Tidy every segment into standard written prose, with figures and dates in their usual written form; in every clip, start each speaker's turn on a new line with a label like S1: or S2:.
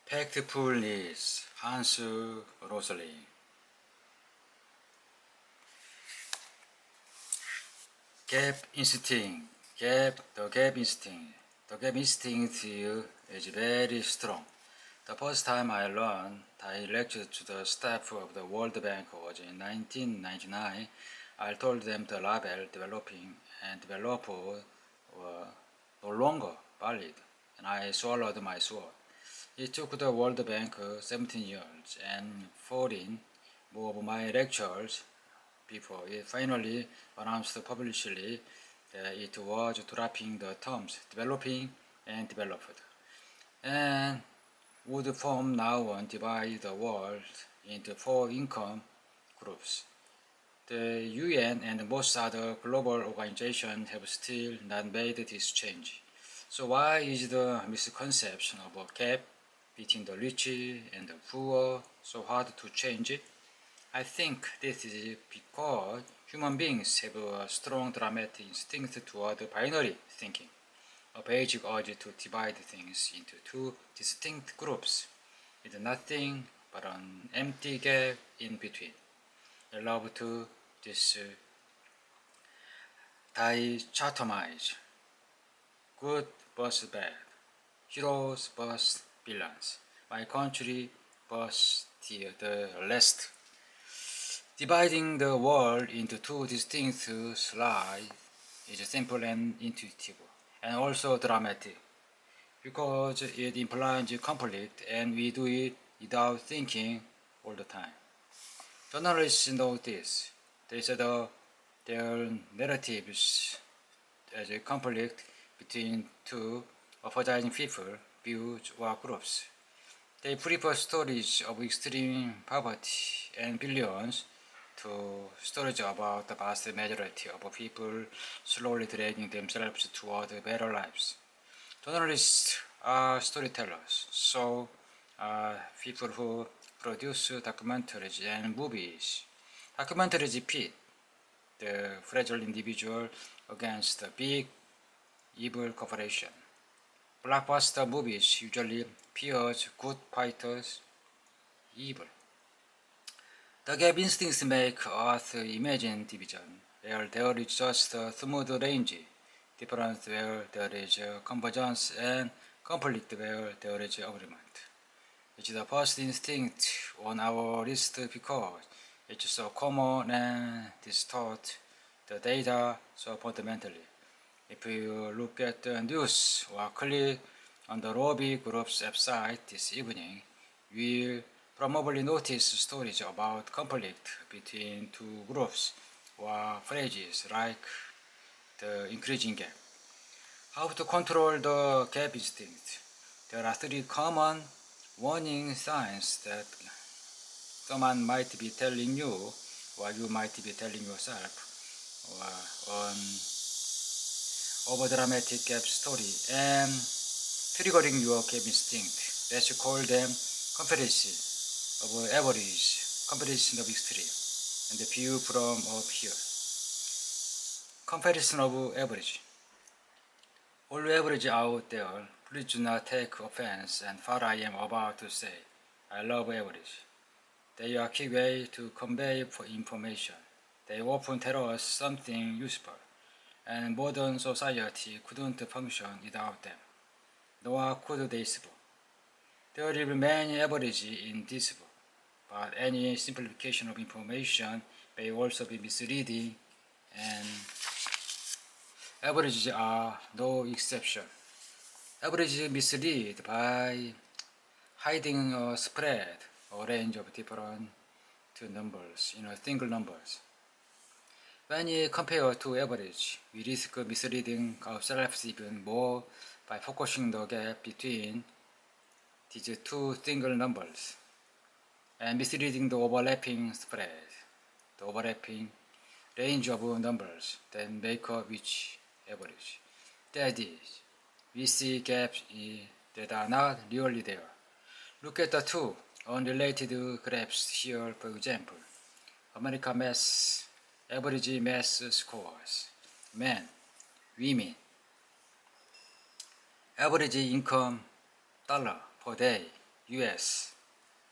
S1: FACTFULNESS, 한수 로슬링. Gap instinct. The gap instinct. The gap instinct is very strong. The first time I learned, I lectured to the staff of the World Bank was in 1999. I told them the label developing and developer were no longer valid, and I swallowed my sword. It took the World Bank 17 years and 14 more of my lectures before it finally announced publicly that it was dropping the terms developing and developed, and would from now on divide the world into 4 income groups. The UN and most other global organizations have still not made this change. So why is the misconception of a gap between the rich and the poor so hard to change? I think this is because human beings have a strong dramatic instinct toward binary thinking, a basic urge to divide things into 2 distinct groups, with nothing but an empty gap in between. I love to dichotomize good vs bad, heroes vs villains, my country vs the rest. Dividing the world into 2 distinct slides is simple and intuitive, and also dramatic, because it implies conflict and we do it without thinking all the time. Journalists know this. They set their narratives as a conflict between 2 opposing people, views, or groups. They prefer stories of extreme poverty and billions to stories about the vast majority of people slowly dragging themselves toward better lives. Journalists are storytellers, so are people who produce documentaries and movies. Documentaries pit the fragile individual against the big evil corporation. Blockbuster movies usually pierce good fighters evil. The gap instincts make us imagine division, where there is just a smooth range, difference where there is convergence, and conflict where there is agreement. It's the first instinct on our list because it's so common and distort the data so fundamentally. If you look at the news or click on the Lobby Group's website this evening, you'll probably notice stories about conflict between 2 groups or phrases like the increasing gap. How to control the gap instinct? There are 3 common warning signs that someone might be telling you, or you might be telling yourself, or an overdramatic gap story and triggering your gap instinct. Let's call them comparison of average, comparison of extreme, and the view from up here. Comparison of average. All average out there, please do not take offense and what I am about to say. I love average. They are a key way to convey information. They often tell us something useful, and modern society couldn't function without them. Nor could this book. There will many averages in this book, but any simplification of information may also be misleading, and averages are no exception. Averages mislead by hiding a spread or range of different 2 numbers in a single numbers. When we compare 2 average, we risk misleading ourselves even more by focusing the gap between these 2 single numbers and misleading the overlapping spread, the overlapping range of numbers that make up each average. That is, we see gaps that are not really there. Look at the 2 unrelated graphs here, for example. American mass, average mass scores, men, women, average income dollar per day, US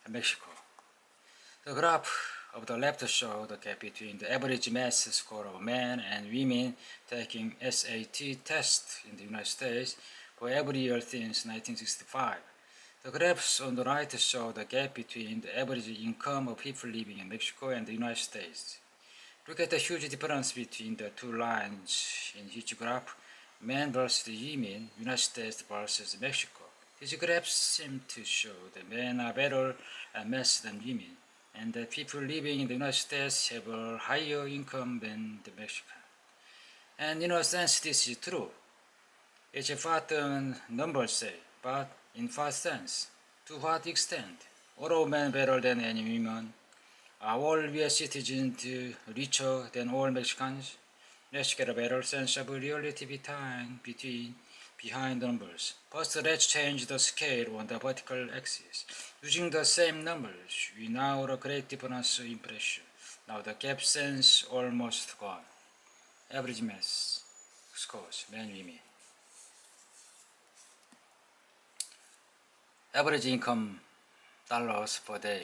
S1: and Mexico. The graph of the left shows the gap between the average math score of men and women taking SAT tests in the United States for every year since 1965. The graphs on the right show the gap between the average income of people living in Mexico and the United States. Look at the huge difference between the two lines in each graph, men versus women, United States versus Mexico. These graphs seem to show that men are better at math than women, and that people living in the United States have a higher income than the Mexican. And in a sense this is true. It's what the numbers say, but in what sense? To what extent? Are men better than any women? Are all US citizens richer than all Mexicans? Let's get a better sense of reality behind the numbers. First, let's change the scale on the vertical axis. Using the same numbers, we now have a great difference impression. Now the gap sense almost gone. Average math scores, men, women. Average income dollars per day.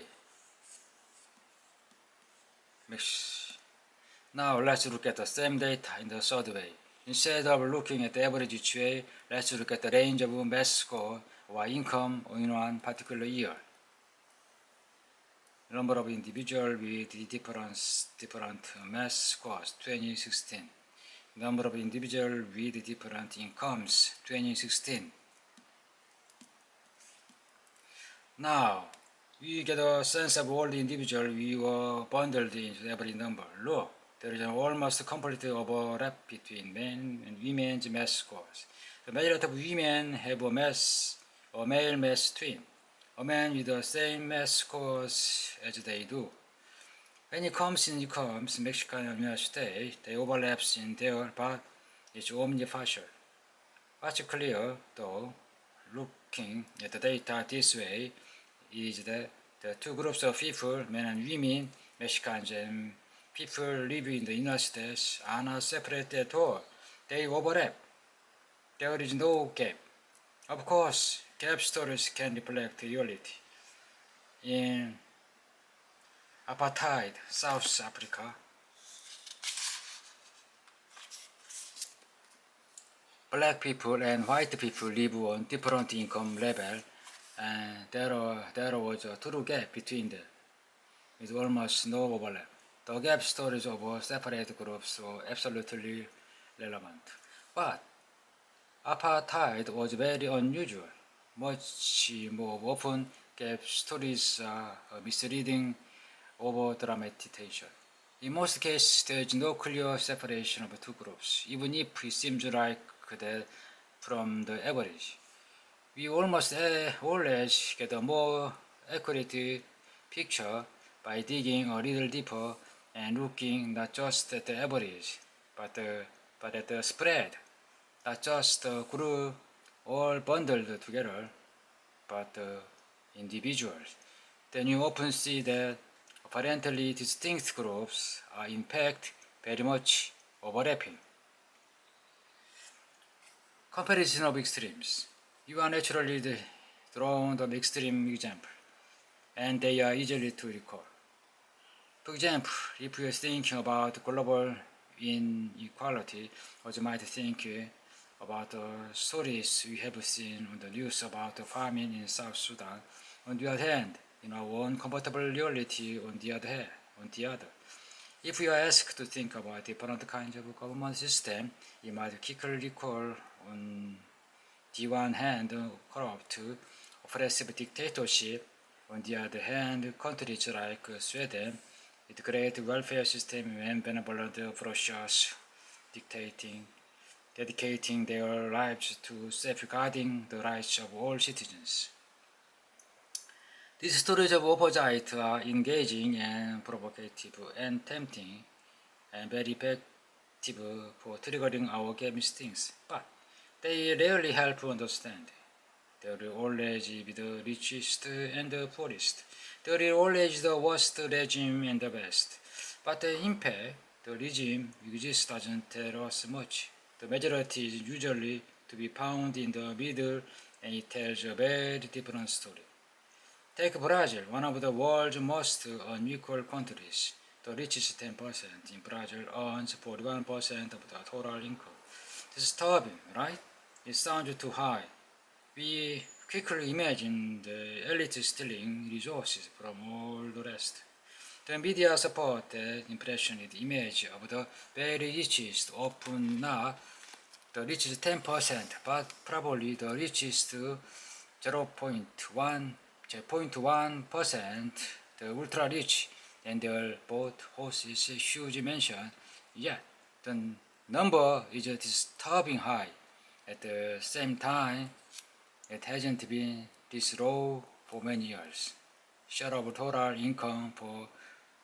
S1: Now let's look at the same data in the third way. Instead of looking at the average each way, let's look at the range of math score or income in one particular year. Number of individuals with different math scores, 2016. Number of individuals with different incomes, 2016. Now, we get a sense of all the individuals we were bundled into every number. Look, there is an almost complete overlap between men and women's math scores. The majority of women have a male math twin, a man with the same math scores as they do. When it comes in incomes, Mexican and United States, they overlaps in there, but it's only partial. What's clear, though, looking at the data this way, is that the two groups of people, men and women, Mexicans and people living in the United States, are not separate at all. They overlap. There is no gap. Of course, gap stories can reflect reality. In apartheid, South Africa, black people and white people live on different income level, and there was a true gap between them, with almost no overlap. The gap stories of separate groups were absolutely relevant. But apartheid was very unusual. Much more often, gap stories are misleading over-dramatization. In most cases, there is no clear separation of two groups, even if it seems like that from the average. We almost always get a more accurate picture by digging a little deeper and looking not just at the average, but at the spread, not just the group all bundled together, but the individuals. Then you often see that apparently distinct groups are in fact very much overlapping. Comparison of extremes. You are naturally drawn to the extreme example, and they are easily to recall. For example, if you are thinking about global inequality, or you might think about the stories we have seen on the news about the famine in South Sudan. On the other hand, in our own comfortable reality on the other. If we are asked to think about different kinds of government system, you might quickly recall on the one hand corrupt, oppressive dictatorship, on the other hand countries like Sweden with great welfare system and benevolent officials dedicating their lives to safeguarding the rights of all citizens. These stories of opposite are engaging and provocative and tempting and very effective for triggering our gap instincts, but they rarely help understand. There will always be the richest and the poorest. There will always the worst regime and the best. But in fact, the regime exists doesn't tell us much. The majority is usually to be found in the middle, and it tells a very different story. Take Brazil, one of the world's most unequal countries. The richest 10% in Brazil earns 41% of the total income. This is stubborn, right? It sounds too high. We quickly imagine the elite stealing resources from all the rest. The media support that impression is the image of the very richest, often not the richest 10%, but probably the richest 0.1%, the ultra rich, and their both horses huge mansion. Yet the number is disturbing high. At the same time, it hasn't been this low for many years. Share of total income for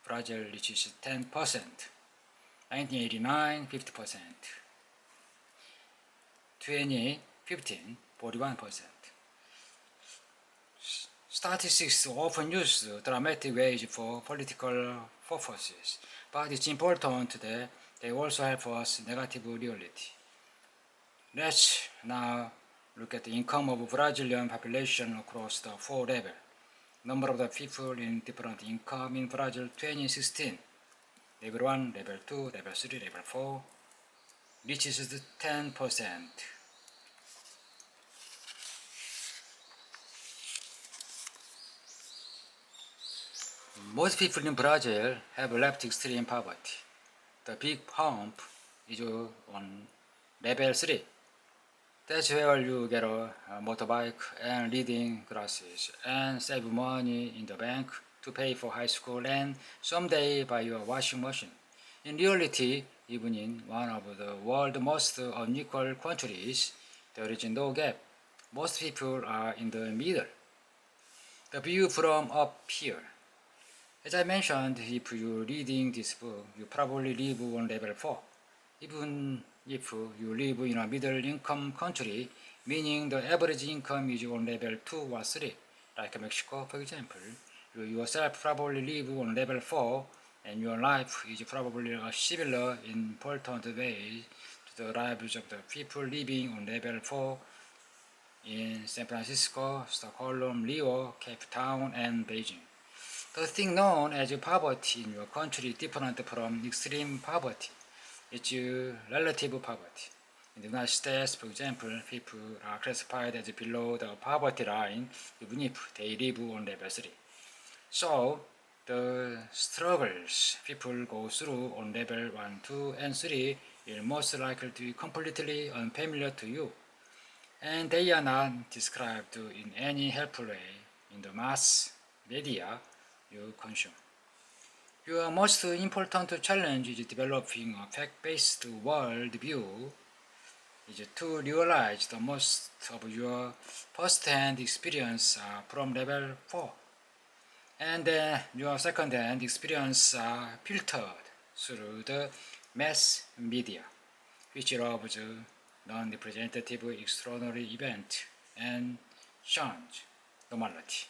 S1: Brazil reaches 10%. 1989, 50%. 2015, 41%. Statistics often use dramatic ways for political purposes, but it's important that they also help us negative reality. Let's now look at the income of Brazilian population across the four levels. Number of the people in different income in Brazil 2016. Level 1, Level 2, Level 3, Level 4 reaches 10%. Most people in Brazil have left extreme poverty. The big hump is on Level 3. That's where you get a motorbike and reading glasses and save money in the bank to pay for high school and someday buy your washing machine. In reality, even in one of the world's most unequal countries, there is no gap. Most people are in the middle. The view from up here. As I mentioned, if you're reading this book, you probably live on level 4. Even if you live in a middle-income country, meaning the average income is on level 2 or 3, like Mexico, for example, you yourself probably live on level 4, and your life is probably a similar important way to the lives of the people living on level 4 in San Francisco, Stockholm, Rio, Cape Town, and Beijing. The thing known as poverty in your country is different from extreme poverty. It's relative poverty. In the United States, for example, people are classified as below the poverty line even if they live on level 3. So, the struggles people go through on level 1, 2, and 3 are most likely to be completely unfamiliar to you. And they are not described in any helpful way in the mass media you consume. Your most important challenge is developing a fact-based worldview, is to realize that most of your first-hand experience are from level 4, and then your second-hand experience are filtered through the mass media, which loves non-representative extraordinary event and shuns normality.